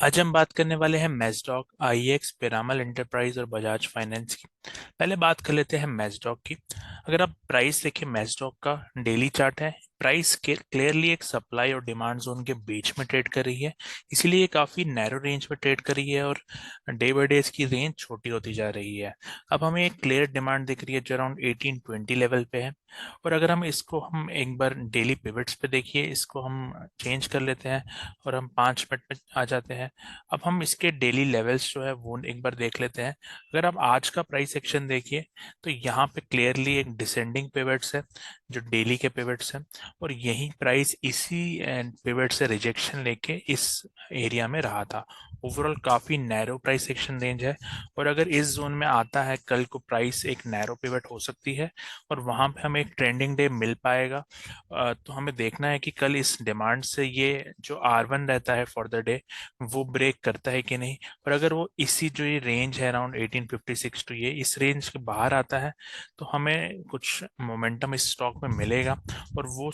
आज हम बात करने वाले हैं मैज़डॉक, आईएक्स, पिरामल एंटरप्राइज और बजाज फाइनेंस की। पहले बात कर लेते हैं मैज़डॉक की। अगर आप प्राइस देखें, मैज़डॉक का डेली चार्ट है। प्राइस के क्लियरली एक सप्लाई और डिमांड जोन के बीच में ट्रेड कर रही है, इसीलिए ये काफ़ी नैरो रेंज में ट्रेड कर रही है और डे बाई डे इसकी रेंज छोटी होती जा रही है। अब हमें एक क्लियर डिमांड दिख रही है जो अराउंड 1820 लेवल पे है। और अगर हम एक बार डेली पिवट्स पे देखिए, इसको हम चेंज कर लेते हैं और हम 5 मिनट में आ जाते हैं। अब हम इसके डेली लेवल्स जो है वो एक बार देख लेते हैं। अगर आप आज का प्राइस एक्शन देखिए तो यहाँ पे क्लियरली एक डिसेंडिंग पिवट्स है जो डेली के पिवट्स हैं, और यही प्राइस इसी पिवट से रिजेक्शन लेके इस एरिया में रहा था। ओवरऑल काफी नैरो प्राइस एक्शन रेंज है, और अगर इस जोन में आता है कल को प्राइस एक नैरो पिवट हो सकती है और वहां पे हमें एक ट्रेंडिंग डे मिल पाएगा। तो हमें देखना है कि कल इस डिमांड से ये जो R1 रहता है फॉर द डे वो ब्रेक करता है कि नहीं। और अगर वो इसी जो ये रेंज है अराउंड 1856 टू ये इस रेंज के बाहर आता है तो हमें कुछ मोमेंटम इस स्टॉक में मिलेगा, और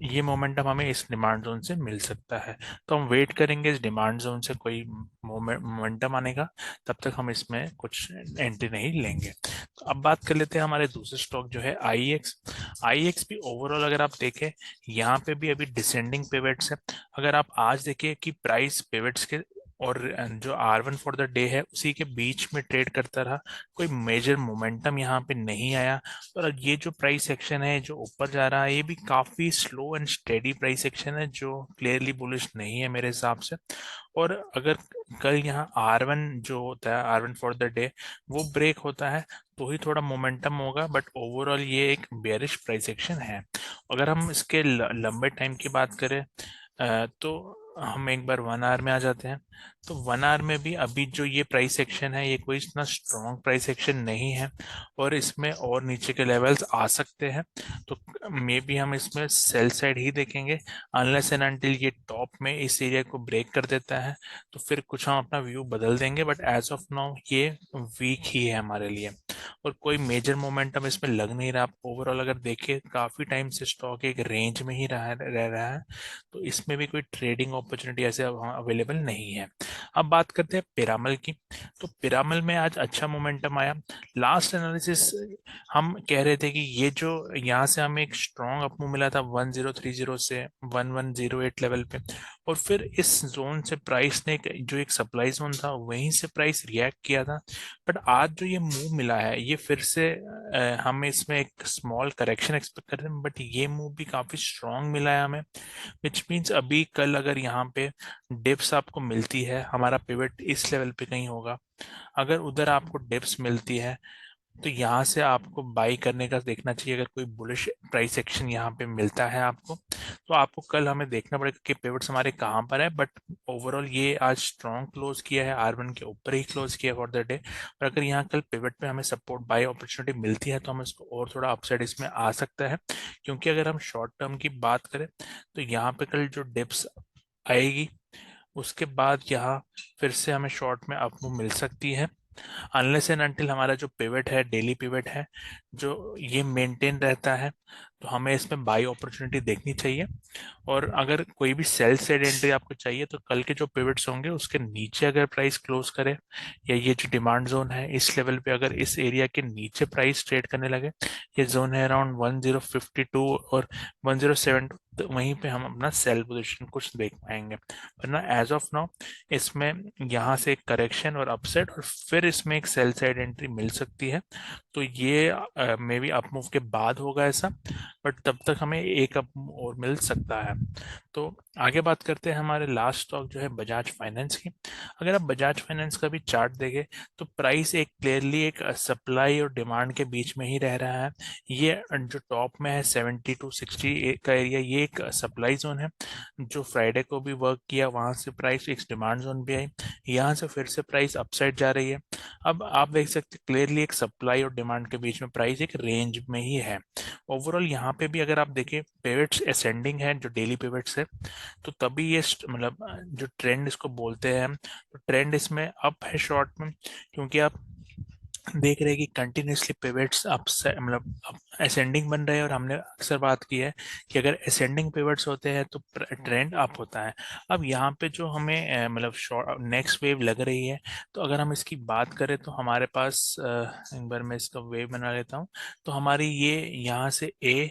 ये मोमेंटम हमें इस डिमांड जोन से मिल सकता है। तो हम वेट करेंगे इस डिमांड जोन से कोई मोमेंटम आने का, तब तक हम इसमें कुछ एंट्री नहीं लेंगे। तो अब बात कर लेते हैं हमारे दूसरे स्टॉक जो है आईएक्स। आईएक्स भी ओवरऑल अगर आप देखें, यहाँ पे भी अभी डिसेंडिंग पिवट्स है। अगर आप आज देखिए कि प्राइस पिवट्स के और जो R1 फॉर द डे है उसी के बीच में ट्रेड करता रहा, कोई मेजर मोमेंटम यहाँ पे नहीं आया। और ये जो प्राइस एक्शन है जो ऊपर जा रहा है, ये भी काफी slow and steady price action है जो क्लियरली बुलिश नहीं है मेरे हिसाब से। और अगर कल यहाँ R1 जो होता है, R1 फॉर द डे, वो ब्रेक होता है तो ही थोड़ा मोमेंटम होगा, बट ओवरऑल ये एक बेयरिश प्राइस एक्शन है। अगर हम इसके लंबे टाइम की बात करें, तो हम एक बार 1 आवर में आ जाते हैं। तो 1 आवर में भी अभी जो ये प्राइस एक्शन है ये कोई इतना स्ट्रॉन्ग प्राइस एक्शन नहीं है, और इसमें और नीचे के लेवल्स आ सकते हैं। तो मे बी हम इसमें सेल साइड ही देखेंगे, अनलेस एंड अनटिल ये टॉप में इस एरिया को ब्रेक कर देता है तो फिर कुछ हम अपना व्यू बदल देंगे, बट एज ऑफ नाउ ये वीक ही है हमारे लिए, और कोई मेजर मोमेंटम इसमें लग नहीं रहा। ओवरऑल अगर देखें काफी टाइम से स्टॉक एक रेंज में ही रह रहा है, तो इसमें भी कोई ट्रेडिंग अपॉर्चुनिटी ऐसे अवेलेबल नहीं है। अब बात करते हैं पिरामल की। तो पिरामल में आज अच्छा मोमेंटम आया। लास्ट एनालिसिस हम कह रहे थे कि ये जो यहाँ से हमें एक स्ट्रॉन्ग अप मूव मिला था 1030 से 1108 लेवल पे, और फिर इस जोन से प्राइस ने जो एक सप्लाई जोन था वहीं से प्राइस रिएक्ट किया था। बट आज जो ये मूव मिला है ये फिर से हमें इसमें एक स्मॉल करेक्शन एक्सपेक्ट कर रहे हैं, बट ये मूव भी काफी स्ट्रॉन्ग मिला है हमें। विच मीन्स अभी कल अगर यहाँ पे डिप्स आपको मिलती है, हमारा पिवट इस लेवल पे कहीं होगा, अगर उधर आपको डिप्स मिलती है तो यहाँ से आपको बाई करने का देखना चाहिए। अगर कोई बुलिश प्राइस एक्शन यहाँ पे मिलता है आपको, तो आपको कल हमें देखना पड़ेगा कि पिवट्स हमारे कहाँ पर है। बट ओवरऑल ये आज स्ट्रॉन्ग क्लोज किया है, R1 के ऊपर ही क्लोज किया फॉर द डे। और अगर यहाँ कल पिवट पे हमें सपोर्ट बाई अपॉर्चुनिटी मिलती है तो हम इसको और थोड़ा अपसाइड इसमें आ सकता है, क्योंकि अगर हम शॉर्ट टर्म की बात करें तो यहाँ पे कल जो डिप्स आएगी उसके बाद यहाँ फिर से हमें शॉर्ट में अप मूव मिल सकती है, अनलेस एंड अनटिल हमारा जो पिवट है, डेली पिवट है, जो ये मेंटेन रहता है, तो हमें इसमें बाई अपॉर्चुनिटी देखनी चाहिए। और अगर कोई भी सेल साइड एंट्री आपको चाहिए तो कल के जो पिवट्स होंगे उसके नीचे अगर प्राइस क्लोज करे, या ये जो डिमांड जोन है इस लेवल पे अगर इस एरिया के नीचे प्राइस ट्रेड करने लगे, ये जोन है अराउंड 1052 और 107, तो वहीं पे हम अपना सेल पोजीशन कुछ देख पाएंगे। वरना एज ऑफ नाउ इसमें यहाँ से एक करेक्शन और अपसेट और फिर इसमें एक सेल साइड एंट्री मिल सकती है। तो ये मे बी अप मूव के बाद होगा ऐसा, बट तब तक हमें एक अप और मिल सकता है। तो आगे बात करते हैं हमारे लास्ट स्टॉक जो है बजाज फाइनेंस की। अगर आप बजाज फाइनेंस का भी चार्ट देखें तो प्राइस एक क्लियरली एक सप्लाई और डिमांड के बीच में ही रह रहा है। ये जो टॉप में है 70 to 60 का एरिया, ये एक सप्लाई जोन है जो फ्राइडे को भी वर्क किया, वहां से प्राइस एक डिमांड जोन भी आई, यहाँ से फिर से प्राइस अपसाइड जा रही है। अब आप देख सकते क्लियरली एक सप्लाई और डिमांड के बीच में प्राइस एक रेंज में ही है। ओवरऑल यहाँ पे भी अगर आप देखें पिवट्स असेंडिंग है जो डेली पिवट्स है, तो तभी ये मतलब जो ट्रेंड इसको बोलते हैं, तो ट्रेंड इसमें अप है शॉर्ट में, क्योंकि आप देख रहे हैं कि कंटिन्यूसली पिवट्स अप से मतलब असेंडिंग बन रहे हैं, और हमने अक्सर बात की है कि अगर असेंडिंग पिवट्स होते हैं तो ट्रेंड अप होता है। अब यहाँ पे जो हमें मतलब शॉर्ट नेक्स्ट वेव लग रही है, तो अगर हम इसकी बात करें तो हमारे पास एक बार मैं इसका वेव बना लेता हूँ। तो हमारी ये यहाँ से ए,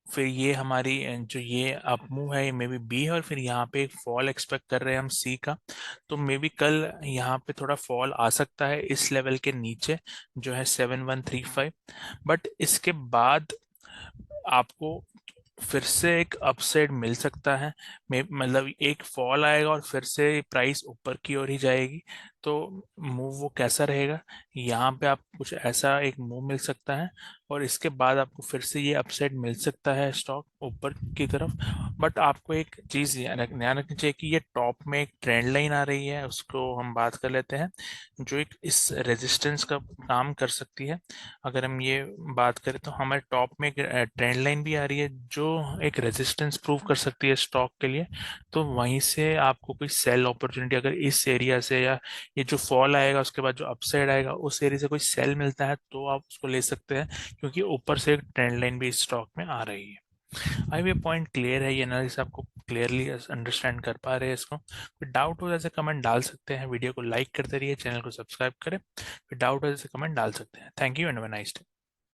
फिर ये हमारी जो ये अप मूव है ये मे बी बी है, और फिर यहाँ पे एक फॉल एक्सपेक्ट कर रहे हैं हम सी का। तो मे बी कल यहाँ पे थोड़ा फॉल आ सकता है इस लेवल के नीचे, जो है 7135। बट इसके बाद आपको फिर से एक अपसाइड मिल सकता है। मतलब एक फॉल आएगा और फिर से प्राइस ऊपर की ओर ही जाएगी। तो मूव वो कैसा रहेगा, यहाँ पे आप कुछ ऐसा एक मूव मिल सकता है, और इसके बाद आपको फिर से ये अपसाइड मिल सकता है स्टॉक ऊपर की तरफ। बट आपको एक चीज़ ध्यान रखनी चाहिए कि ये टॉप में एक ट्रेंड लाइन आ रही है, उसको हम बात कर लेते हैं, जो एक इस रेजिस्टेंस का काम कर सकती है। अगर हम ये बात करें तो हमारे टॉप में एक ट्रेंड लाइन भी आ रही है, जो एक रेजिस्टेंस प्रूव कर सकती है स्टॉक के लिए। तो वहीं से आपको कोई सेल अपॉर्चुनिटी अगर इस एरिया से, या ये जो फॉल आएगा उसके बाद जो अपसाइड आएगा उस एरिया से कोई सेल मिलता है, तो आप उसको ले सकते हैं, क्योंकि ऊपर से एक ट्रेंड लाइन भी इस स्टॉक में आ रही है। आई ये पॉइंट क्लियर है, ये एनालिसिस आपको क्लियरली अंडरस्टैंड कर पा रहे हैं इसको? कोई डाउट हो जैसे कमेंट डाल सकते हैं, वीडियो को लाइक करते रहिए, चैनल को सब्सक्राइब करें। कोई डाउट हो जैसे कमेंट डाल सकते हैं। Thank you and have a nice day.